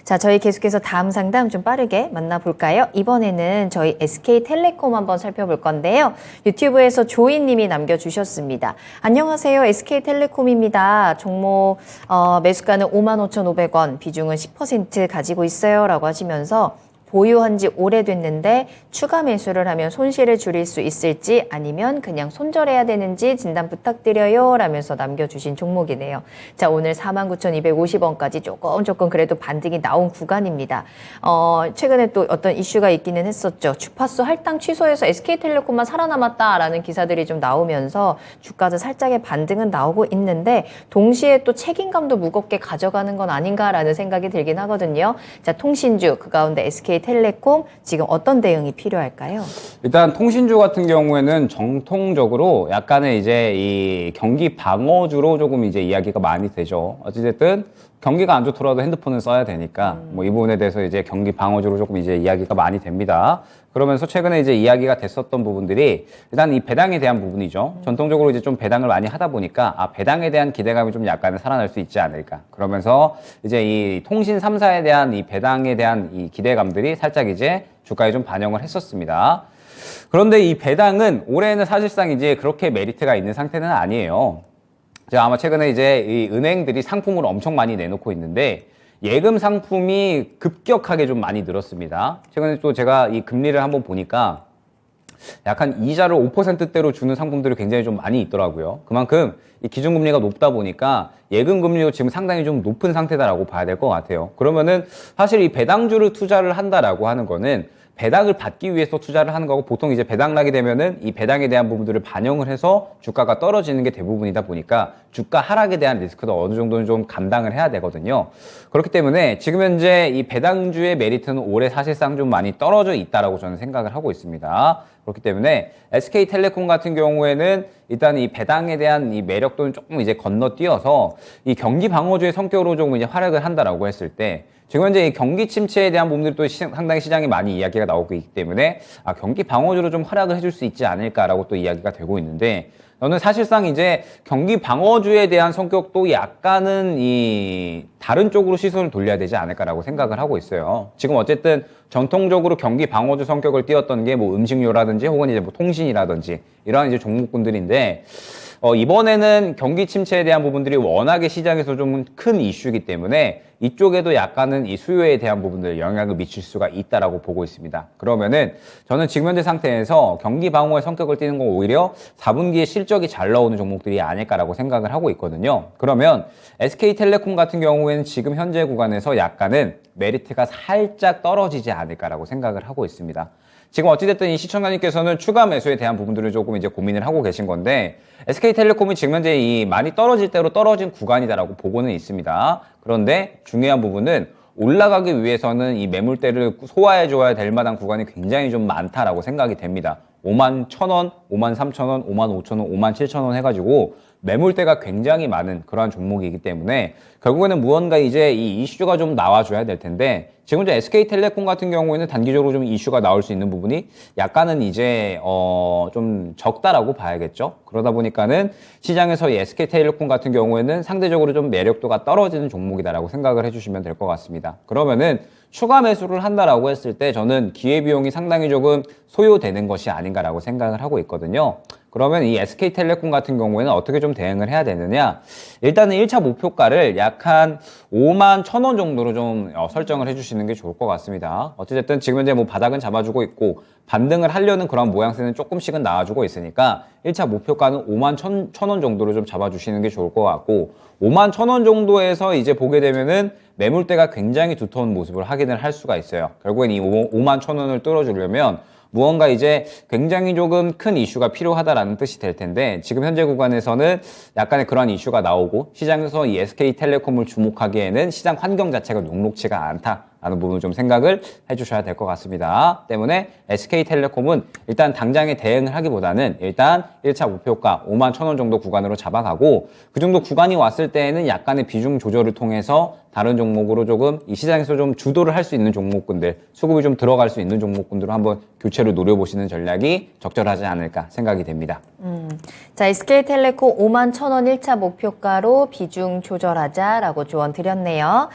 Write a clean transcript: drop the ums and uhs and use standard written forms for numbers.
자, 저희 계속해서 다음 상담 좀 빠르게 만나볼까요? 이번에는 저희 SK텔레콤 한번 살펴볼 건데요. 유튜브에서 조이님이 남겨주셨습니다. 안녕하세요. SK텔레콤입니다. 종목 매수가는 55,500원, 비중은 10% 가지고 있어요. 라고 하시면서 보유한 지 오래됐는데 추가 매수를 하면 손실을 줄일 수 있을지 아니면 그냥 손절해야 되는지 진단 부탁드려요 라면서 남겨주신 종목이네요. 자, 오늘 49,250원까지 조금 그래도 반등이 나온 구간입니다. 최근에 또 어떤 이슈가 있기는 했었죠. 주파수 할당 취소해서 SK텔레콤만 살아남았다라는 기사들이 좀 나오면서 주가도 살짝의 반등은 나오고 있는데 동시에 또 책임감도 무겁게 가져가는 건 아닌가라는 생각이 들긴 하거든요. 자, 통신주 그 가운데 SK텔레콤 지금 어떤 대응이 필요할까요? 일단 통신주 같은 경우에는 정통적으로 약간의 이제 이 경기 방어주로 조금 이제 이야기가 많이 되죠. 어찌됐든 경기가 안 좋더라도 핸드폰은 써야 되니까 뭐 이 부분에 대해서 이제 경기 방어주로 조금 이제 이야기가 많이 됩니다. 그러면서 최근에 이제 이야기가 됐었던 부분들이 일단 이 배당에 대한 부분이죠. 전통적으로 이제 좀 배당을 많이 하다 보니까 배당에 대한 기대감이 좀 약간은 살아날 수 있지 않을까. 그러면서 이제 이 통신 3사에 대한 이 배당에 대한 이 기대감들이 살짝 이제 주가에 좀 반영을 했었습니다. 그런데 이 배당은 올해는 사실상 이제 그렇게 메리트가 있는 상태는 아니에요. 제가 아마 최근에 이제 이 은행들이 상품을 엄청 많이 내놓고 있는데 예금 상품이 급격하게 좀 많이 늘었습니다. 최근에 또 제가 이 금리를 한번 보니까 약간 이자를 5%대로 주는 상품들이 굉장히 좀 많이 있더라고요. 그만큼 이 기준금리가 높다 보니까 예금금리도 지금 상당히 좀 높은 상태다라고 봐야 될 것 같아요. 그러면은 사실 이 배당주를 투자를 한다라고 하는 거는 배당을 받기 위해서 투자를 하는 거고 보통 이제 배당 나게 되면은 이 배당에 대한 부분들을 반영을 해서 주가가 떨어지는 게 대부분이다 보니까 주가 하락에 대한 리스크도 어느 정도는 좀 감당을 해야 되거든요. 그렇기 때문에 지금 현재 이 배당주의 메리트는 올해 사실상 좀 많이 떨어져 있다라고 저는 생각을 하고 있습니다. 그렇기 때문에 SK텔레콤 같은 경우에는 일단 이 배당에 대한 이 매력도는 조금 이제 건너뛰어서 이 경기 방어주의 성격으로 조금 이제 활약을 한다라고 했을 때 지금 현재 이 경기 침체에 대한 부분들이 또 상당히 시장에 많이 이야기가 나오고 있기 때문에 경기 방어주로 좀 활약을 해줄 수 있지 않을까라고 또 이야기가 되고 있는데 저는 사실상 이제 경기 방어주에 대한 성격도 약간은 이 다른 쪽으로 시선을 돌려야 되지 않을까라고 생각을 하고 있어요. 지금 어쨌든 전통적으로 경기 방어주 성격을 띄었던 게 뭐 음식료라든지 혹은 이제 뭐 통신이라든지 이러한 이제 종목군들인데 이번에는 경기 침체에 대한 부분들이 워낙에 시장에서 좀 큰 이슈이기 때문에 이쪽에도 약간은 이 수요에 대한 부분들 영향을 미칠 수가 있다라고 보고 있습니다. 그러면은 저는 지금 현재 상태에서 경기 방어의 성격을 띠는 건 오히려 4분기에 실적이 잘 나오는 종목들이 아닐까라고 생각을 하고 있거든요. 그러면 SK텔레콤 같은 경우에는 지금 현재 구간에서 약간은 메리트가 살짝 떨어지지 않을까라고 생각을 하고 있습니다. 지금 어찌됐든 이 시청자님께서는 추가 매수에 대한 부분들을 조금 이제 고민을 하고 계신 건데 SK텔레콤이 지금 현재 이 많이 떨어질 대로 떨어진 구간이다라고 보고는 있습니다. 그런데 중요한 부분은 올라가기 위해서는 이 매물대를 소화해 줘야 될 만한 구간이 굉장히 좀 많다라고 생각이 됩니다. 51,000원, 53,000원, 55,000원, 57,000원 해가지고 매물대가 굉장히 많은 그러한 종목이기 때문에 결국에는 무언가 이제 이 이슈가 좀 나와줘야 될 텐데 지금 이제 SK텔레콤 같은 경우에는 단기적으로 좀 이슈가 나올 수 있는 부분이 약간은 이제 좀 적다라고 봐야겠죠. 그러다 보니까는 시장에서 이 SK텔레콤 같은 경우에는 상대적으로 좀 매력도가 떨어지는 종목이다라고 생각을 해주시면 될 것 같습니다. 그러면은 추가 매수를 한다라고 했을 때 저는 기회비용이 상당히 조금 소요되는 것이 아닌가라고 생각을 하고 있거든요. 그러면 이 SK텔레콤 같은 경우에는 어떻게 좀 대응을 해야 되느냐? 일단은 1차 목표가를 약 한 51,000원 정도로 좀 설정을 해주시는 게 좋을 것 같습니다. 어찌됐든 지금 현재 뭐 바닥은 잡아주고 있고 반등을 하려는 그런 모양새는 조금씩은 나와주고 있으니까 1차 목표가는 51,000원 정도로 좀 잡아주시는 게 좋을 것 같고 51,000원 정도에서 이제 보게 되면은 매물대가 굉장히 두터운 모습을 확인을 할 수가 있어요. 결국엔 이 51,000원을 뚫어주려면 무언가 이제 굉장히 조금 큰 이슈가 필요하다라는 뜻이 될 텐데 지금 현재 구간에서는 약간의 그러한 이슈가 나오고 시장에서 이 SK텔레콤을 주목하기에는 시장 환경 자체가 녹록치가 않다라는 부분을 좀 생각을 해주셔야 될 것 같습니다. 때문에 SK텔레콤은 일단 당장에 대응을 하기보다는 일단 1차 목표가 51,000원 정도 구간으로 잡아가고 그 정도 구간이 왔을 때에는 약간의 비중 조절을 통해서 다른 종목으로 조금 이 시장에서 좀 주도를 할 수 있는 종목군들, 수급이 좀 들어갈 수 있는 종목군들을 한번 교체로 노려보시는 전략이 적절하지 않을까 생각이 됩니다. 자, SK텔레콤 51,000원 1차 목표가로 비중 조절하자라고 조언 드렸네요.